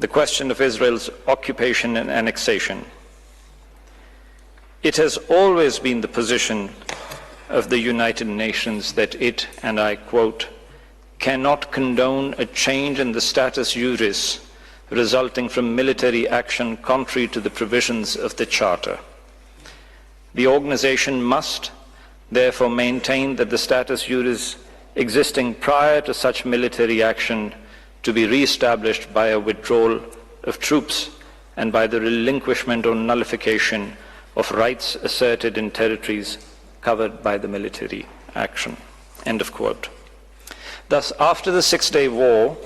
the question of Israel's occupation and annexation. It has always been the position of the United Nations that it, and I quote, cannot condone a change in the status juris resulting from military action contrary to the provisions of the Charter. The organization must therefore maintain that the status juris existing prior to such military action to be re-established by a withdrawal of troops and by the relinquishment or nullification of rights asserted in territories covered by the military action. End of quote. Thus, after the Six-Day War,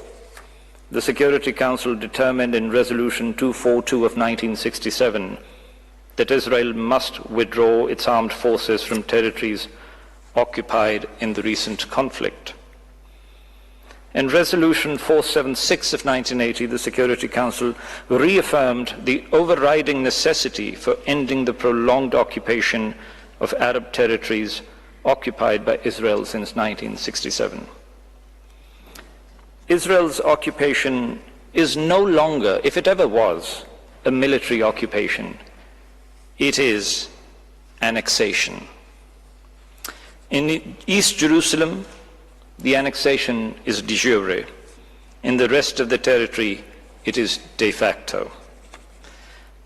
the Security Council determined in Resolution 242 of 1967 that Israel must withdraw its armed forces from territories occupied in the recent conflict. In Resolution 476 of 1980, the Security Council reaffirmed the overriding necessity for ending the prolonged occupation of Arab territories occupied by Israel since 1967. Israel's occupation is no longer, if it ever was, a military occupation. It is annexation. In East Jerusalem, the annexation is de jure. In the rest of the territory, it is de facto.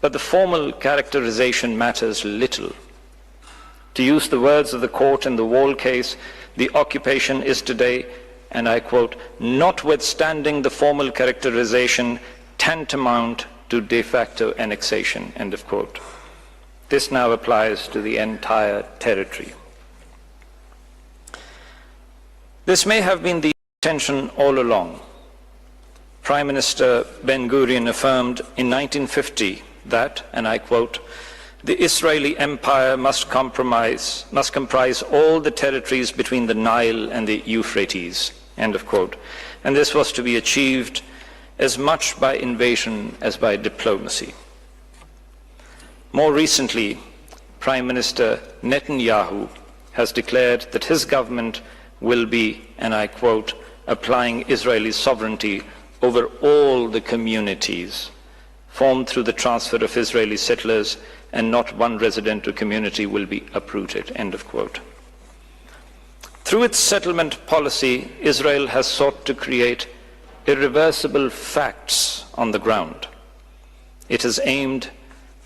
But the formal characterization matters little. To use the words of the court in the Wall case, the occupation is today, and I quote, notwithstanding the formal characterization, tantamount to de facto annexation, end of quote. This now applies to the entire territory. This may have been the intention all along. Prime Minister Ben-Gurion affirmed in 1950 that, and I quote, the Israeli empire must comprise all the territories between the Nile and the Euphrates, end of quote. And this was to be achieved as much by invasion as by diplomacy. More recently, Prime Minister Netanyahu has declared that his government will be, and I quote, applying Israeli sovereignty over all the communities formed through the transfer of Israeli settlers, and not one resident or community will be uprooted, end of quote. Through its settlement policy, Israel has sought to create irreversible facts on the ground. It has aimed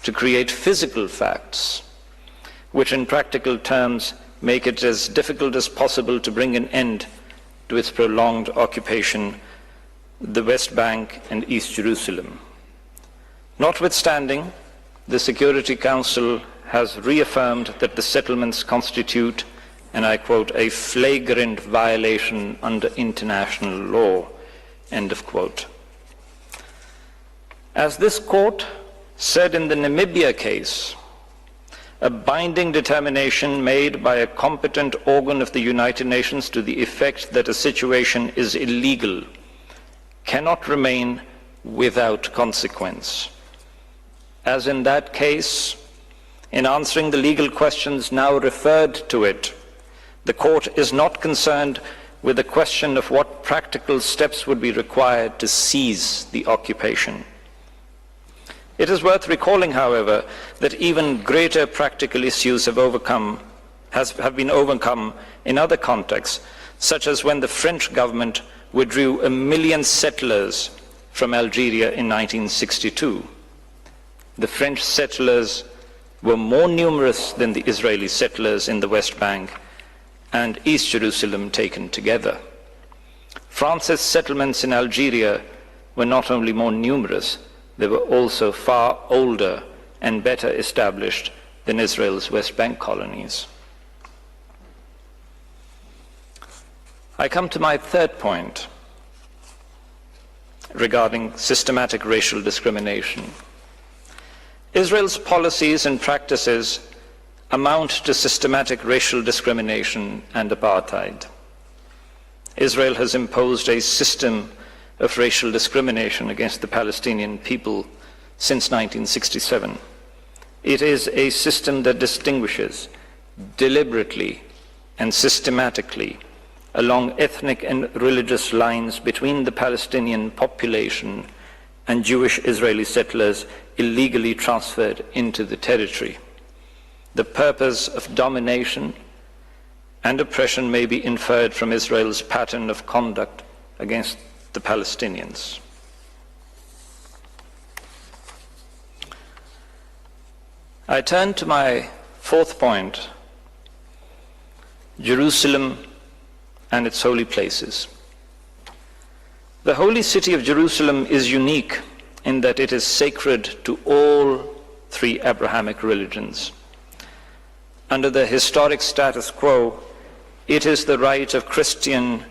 to create physical facts, which in practical terms make it as difficult as possible to bring an end to its prolonged occupation, the West Bank and East Jerusalem. Notwithstanding, the Security Council has reaffirmed that the settlements constitute, and I quote, a flagrant violation under international law, end of quote. As this court said in the Namibia case, a binding determination made by a competent organ of the United Nations to the effect that a situation is illegal cannot remain without consequence. As in that case, in answering the legal questions now referred to it, the court is not concerned with the question of what practical steps would be required to seize the occupation. It is worth recalling, however, that even greater practical issues have been overcome in other contexts, such as when the French government withdrew 1 million settlers from Algeria in 1962. The French settlers were more numerous than the Israeli settlers in the West Bank and East Jerusalem taken together. France's settlements in Algeria were not only more numerous, they were also far older and better established than Israel's West Bank colonies. I come to my third point regarding systematic racial discrimination. Israel's policies and practices amount to systematic racial discrimination and apartheid. Israel has imposed a system of racial discrimination against the Palestinian people since 1967. It is a system that distinguishes deliberately and systematically along ethnic and religious lines between the Palestinian population and Jewish Israeli settlers illegally transferred into the territory. The purpose of domination and oppression may be inferred from Israel's pattern of conduct against the Palestinians. I turn to my fourth point, Jerusalem and its holy places. The holy city of Jerusalem is unique in that it is sacred to all three Abrahamic religions. Under the historic status quo, it is the right of Christian,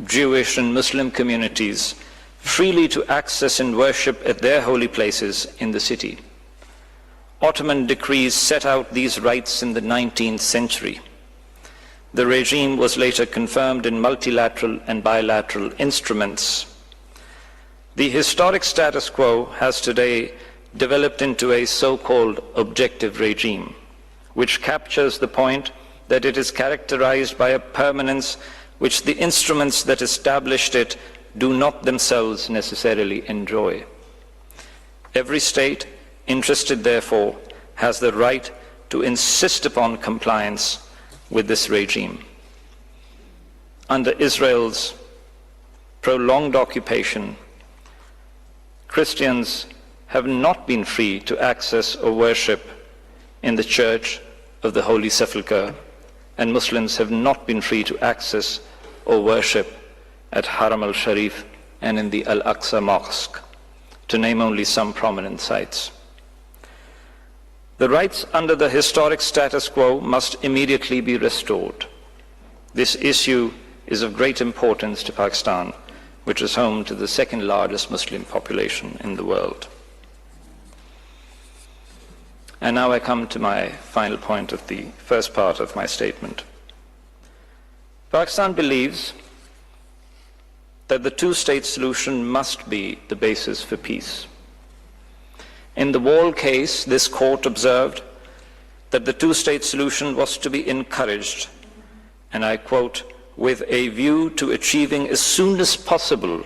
Jewish, and Muslim communities freely to access and worship at their holy places in the city. Ottoman decrees set out these rights in the 19th century. The regime was later confirmed in multilateral and bilateral instruments. The historic status quo has today developed into a so-called objective regime, which captures the point that it is characterized by a permanence which the instruments that established it do not themselves necessarily enjoy. Every state interested, therefore, has the right to insist upon compliance with this regime. Under Israel's prolonged occupation, Christians have not been free to access or worship in the Church of the Holy Sepulchre, and Muslims have not been free to access or worship at Haram al-Sharif and in the Al-Aqsa Mosque, to name only some prominent sites. The rights under the historic status quo must immediately be restored. This issue is of great importance to Pakistan, which is home to the second largest Muslim population in the world. And now I come to my final point of the first part of my statement. Pakistan believes that the two-state solution must be the basis for peace. In the Wall case, this court observed that the two-state solution was to be encouraged, and I quote, with a view to achieving as soon as possible,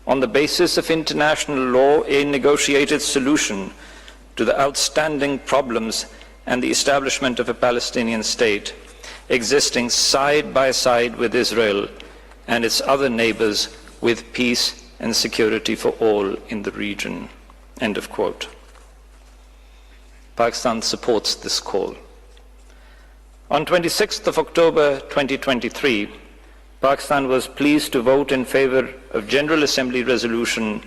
on the basis of international law, a negotiated solution to the outstanding problems and the establishment of a Palestinian state existing side by side with Israel and its other neighbors, with peace and security for all in the region. End of quote. Pakistan supports this call. On 26th of October 2023, Pakistan was pleased to vote in favor of General Assembly resolution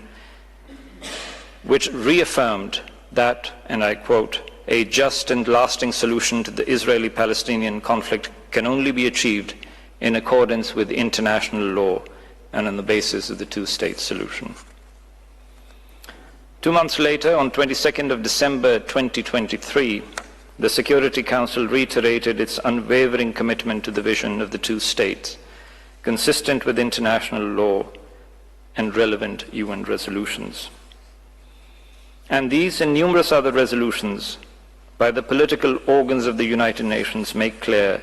which reaffirmed that, and I quote, a just and lasting solution to the Israeli-Palestinian conflict can only be achieved in accordance with international law and on the basis of the two-state solution. 2 months later, on 22nd of December 2023, the Security Council reiterated its unwavering commitment to the vision of the two states, consistent with international law and relevant UN resolutions. And these and numerous other resolutions by the political organs of the United Nations make clear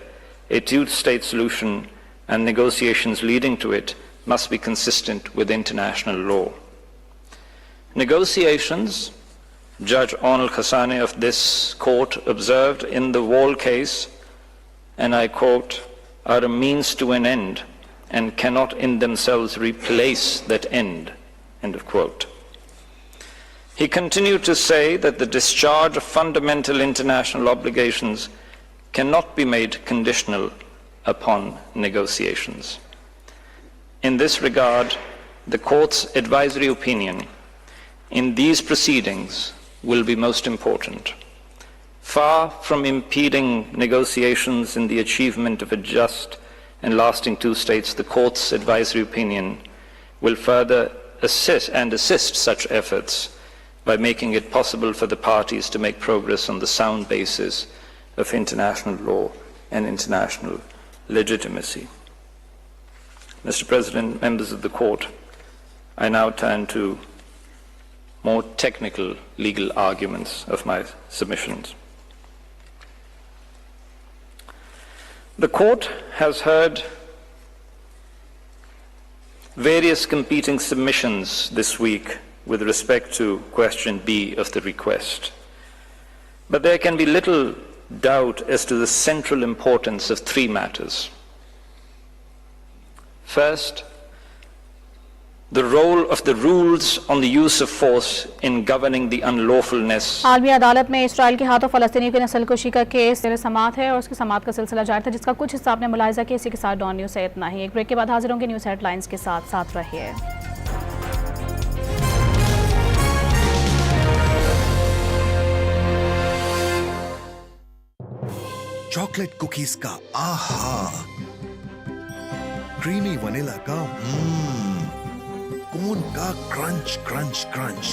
a two-state solution and negotiations leading to it must be consistent with international law. Negotiations, Judge Arnold Khassani of this court observed in the Wall case, and I quote, are a means to an end and cannot in themselves replace that end, end of quote. He continued to say that the discharge of fundamental international obligations cannot be made conditional upon negotiations. In this regard, the court's advisory opinion in these proceedings will be most important. Far from impeding negotiations in the achievement of a just and lasting two states, the court's advisory opinion will further assist such efforts by making it possible for the parties to make progress on the sound basis of international law and international legitimacy. Mr. President, members of the court, I now turn to more technical legal arguments of my submissions. The court has heard various competing submissions this week with respect to question B of the request. But there can be little doubt as to the central importance of three matters. First, the role of the rules on the use of force in governing the unlawfulness. आलमी अदालत में Israel के हाथों फलस्तीनियों की नस्लकुशी का case समात है और उसकी समात का सिलसिला जारी था, जिसका कुछ हिस्सा आपने मुलाहिजा किया। इसी के साथ डॉन न्यूज़ से इतना ही। एक ब्रेक के बाद हाजिर होंगे न्यूज़ हेडलाइंस के साथ रहिए। चॉकलेट कुकीज का आहा, क्रीमी वनीला का कोन का क्रंच क्रंच क्रंच,